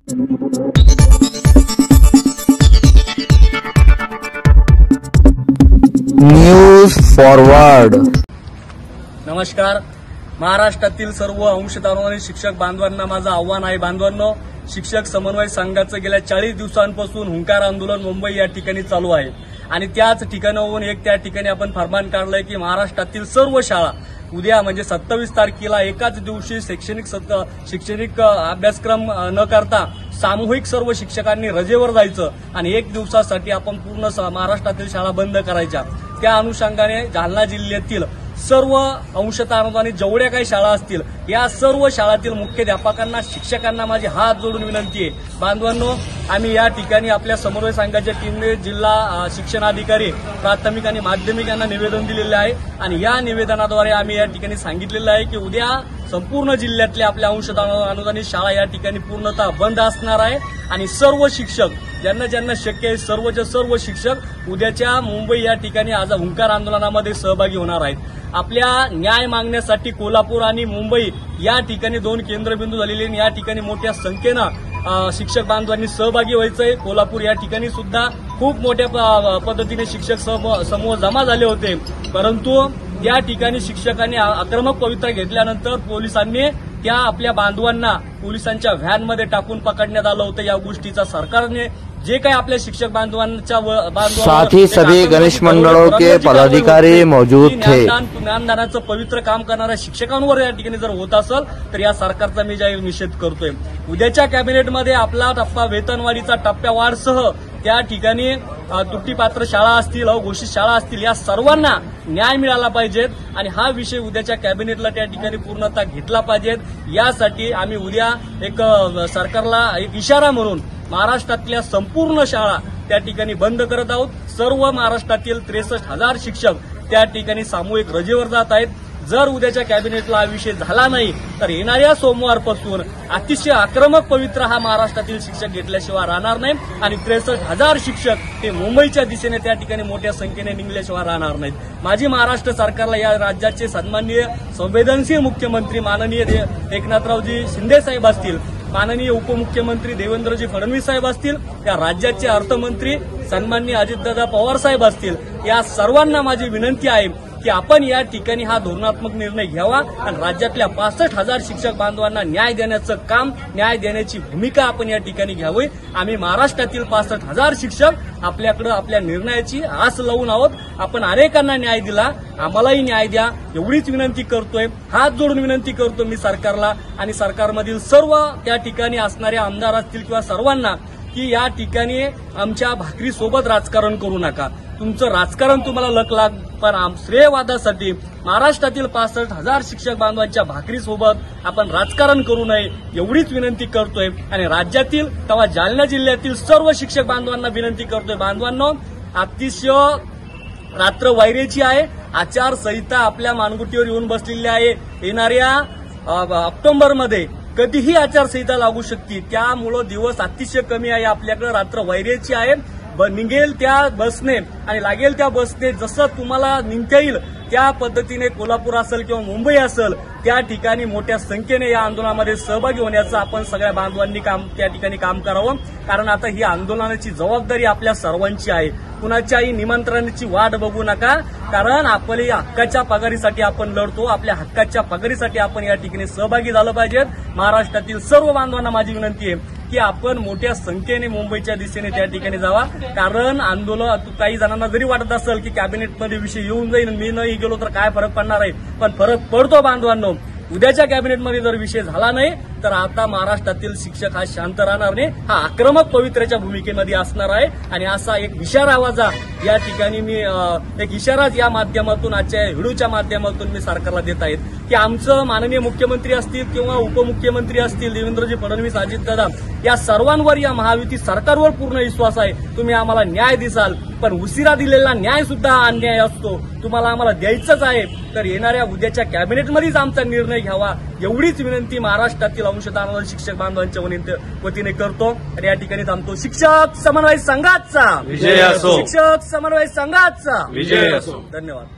News forward. नमस्कार। महाराष्ट्रातील सर्व अंशदानाने शिक्षक बांधवांना माझं आव्हान आहे। बांधवांनो, शिक्षक समन्वय संघाचं गेल्या 40 दिवसांपासून हुंकार आंदोलन मुंबई या ठिकाणी चालू आहे आणि त्याच ठिकाणाहून त्या ठिकाणी आपण फरमान काढलंय की महाराष्ट्रातील सर्व शाळा उद्या म्हणजे 27 तारखेला एकाच दिवशी शैक्षणिक अभ्यासक्रम न करता सामूहिक सर्व शिक्षकांनी रजेवर जायचं आणि एक दिवसासाठी आपण पूर्ण महाराष्ट्रातील शाळा बंद करायच्या। त्या अनुषंगाने जालना जिल्ह्यातील सर्व अंशतः अनुदानित जेवढ्या काही शाळा असतील या सर्व शाळांतील मुख्याध्यापकांना शिक्षकांना माझी हात जोडून विनंती आहे। बांधवांनो, आम्ही या ठिकाणी आपल्या समन्वय संघाच्या टीमने जिल्हा शिक्षणाधिकारी प्राथमिक आणि माध्यमिक यांना निवेदन दिलेले आहे आणि या निवेदनाद्वारे आम्ही या ठिकाणी सांगितलेलं आहे की उद्या संपूर्ण जिल्ह्यातल्या आपल्या अंशतः अनुदानित शाळा या ठिकाणी पूर्णतः बंद असणार आहे आणि सर्व शिक्षक ज्यांना शक्य आहे सर्व शिक्षक उद्याच्या मुंबई या ठिकाणी आज हुंकार आंदोलनामध्ये सहभागी होणार आहेत। आपल्या न्याय मागण्यासाठी कोल्हापूर आणि मुंबई या ठिकाणी 2 केंद्रबिंदू झालेले या ठिकाणी मोठ्या संख्येनं शिक्षक बांधवांनी सहभागी व्हायचंय। कोल्हापूर या ठिकाणी सुद्धा खूप मोठ्या पद्धतीने शिक्षक समूह जमा झाले होते, परंतु या ठिकाणी शिक्षकांनी आक्रमक पवित्रा घेतल्यानंतर पोलिसांनी त्या आपल्या बांधवांना पोलिसांच्या व्हॅनमध्ये टाकून पकडण्यात आलं होतं। या गोष्टीचा सरकारने जे काही आपल्या शिक्षक बांधवांच्या साथ ही सभी गणेश मंडलों के पदाधिकारी मौजूद थे। ज्ञानदानाचं पवित्र काम करणाऱ्या शिक्षकांवर या ठिकाणी जर होत असेल तर या सरकारचा मी जाहीर निषेध करतोय। उद्याच्या कॅबिनेटमध्ये आपला टप्पा वेतनवाढीचा टप्प्यावाढसह त्या ठिकाणी तुटीपात्र शाळा असतील अघोषित शाळा असतील या सर्वांना न्याय मिळाला पाहिजेत आणि हा विषय उद्याच्या कॅबिनेटला त्या ठिकाणी पूर्णतः घेतला पाहिजेत। यासाठी आम्ही उद्या एक सरकारला एक इशारा म्हणून महाराष्ट्रातल्या संपूर्ण शाळा त्या ठिकाणी बंद करत आहोत। सर्व महाराष्ट्रातील 63,000 शिक्षक त्या ठिकाणी सामूहिक रजेवर जात आहेत। जर उद्याच्या कॅबिनेटला हा विषय झाला नाही तर येणाऱ्या सोमवारपासून अतिशय आक्रमक पवित्र हा महाराष्ट्रातील शिक्षक घेतल्याशिवाय राहणार नाही आणि 63,000 शिक्षक हे मुंबईच्या दिशेने त्या ठिकाणी मोठ्या संख्येने निघल्याशिवाय राहणार नाहीत। माझी महाराष्ट्र सरकारला या राज्याचे सन्माननीय संवेदनशील मुख्यमंत्री माननीय एकनाथरावजी शिंदे साहेब असतील, माननीय उपमुख्यमंत्री देवेंद्रजी फडणवीस साहेब असतील, या राज्याचे अर्थमंत्री सन्माननीय अजितदादा पवार साहेब असतील, या सर्वांना माझी विनंती आहे की आपण या ठिकाणी हा धोरणात्मक निर्णय घ्यावा आणि राज्यातल्या 65,000 शिक्षक बांधवांना न्याय देण्याचं काम न्याय देण्याची भूमिका आपण या ठिकाणी घ्यावी। आम्ही महाराष्ट्रातील 65,000 शिक्षक आपल्याकडे आपल्या निर्णयाची आस लावून आहोत। आपण अनेकांना न्याय दिला, आम्हालाही न्याय द्या एवढीच विनंती करतोय। हात जोडून विनंती करतो मी सरकारला आणि सरकारमधील सर्व त्या ठिकाणी असणारे आमदार असतील किंवा सर्वांना की या ठिकाणी आमच्या भाकरी सोबत राजकारण करू नका। तुमचं राजकारण तुम्हाला लक लाग, पण श्रेयवादासाठी महाराष्ट्रातील 65,000 शिक्षक बांधवांच्या भाकरी सोबत आपण राजकारण करू नये एवढीच विनंती करतोय आणि राज्यातील तेव्हा जालना जिल्ह्यातील सर्व शिक्षक बांधवांना विनंती करतोय। बांधवांनो, अतिशय रात्र वैरेची आहे। आचारसंहिता आपल्या मानगुटीवर येऊन बसलेली आहे। येणाऱ्या ऑक्टोबरमध्ये कधीही आचारसंहिता लागू शकते, त्यामुळे दिवस अतिशय कमी आहे आपल्याकडे। रात्र वैरेची आहे। निघेल त्या बसने आणि लागेल त्या बसने जसं तुम्हाला निघता येईल त्या पद्धतीने कोल्हापूर असेल किंवा मुंबई असेल त्या ठिकाणी मोठ्या संख्येने या आंदोलनामध्ये सहभागी होण्याचं आपण सगळ्या बांधवांनी त्या ठिकाणी काम करावं, कारण आता ही आंदोलनाची जबाबदारी आपल्या सर्वांची आहे। कुणाच्याही निमंत्रणाची वाट बघू नका, कारण आपल्या हक्काच्या पगारीसाठी आपण लढतो। आपल्या हक्काच्या पगारीसाठी आपण या ठिकाणी सहभागी झालं पाहिजेत। महाराष्ट्रातील सर्व बांधवांना माझी विनंती आहे की आपण मोठ्या संख्येने मुंबईच्या दिशेने त्या ठिकाणी जावा, कारण आंदोलन काही जणांना जरी वाटत असेल की कॅबिनेटमध्ये विषय येऊन जाईल मी नाही गेलो तर काय फरक पडणार आहे, पण फरक पडतो बांधवांनो। उद्याच्या कॅबिनेटमध्ये जर विषय झाला नाही तर आता महाराष्ट्रातील शिक्षक हा शांत राहणार नाही, हा आक्रमक पवित्र्याच्या भूमिकेमध्ये असणार आहे आणि असा एक इशारा आवाजा या ठिकाणी मी एक इशाराच या माध्यमातून आजच्या व्हिडिओच्या माध्यमातून मी सरकारला देत आहेत की आमचं माननीय मुख्यमंत्री असतील किंवा उपमुख्यमंत्री असतील देवेंद्रजी फडणवीस अजितदादा या सर्वांवर या महायुती सरकारवर पूर्ण विश्वास आहे। तुम्ही आम्हाला न्याय दिसाल, पण उशिरा दिलेला न्याय सुद्धा अन्याय असतो, तुम्हाला आम्हाला द्यायचंच आहे तर येणाऱ्या उद्याच्या कॅबिनेटमध्येच आमचा निर्णय घ्यावा एवढीच विनंती महाराष्ट्रातील अंशदान शिक्षक बांधवांच्या वतीने करतो आणि या ठिकाणी थांबतो। शिक्षक समन्वय संघाचा विजय असो। शिक्षक समन्वय संघाचा विजय असो। धन्यवाद।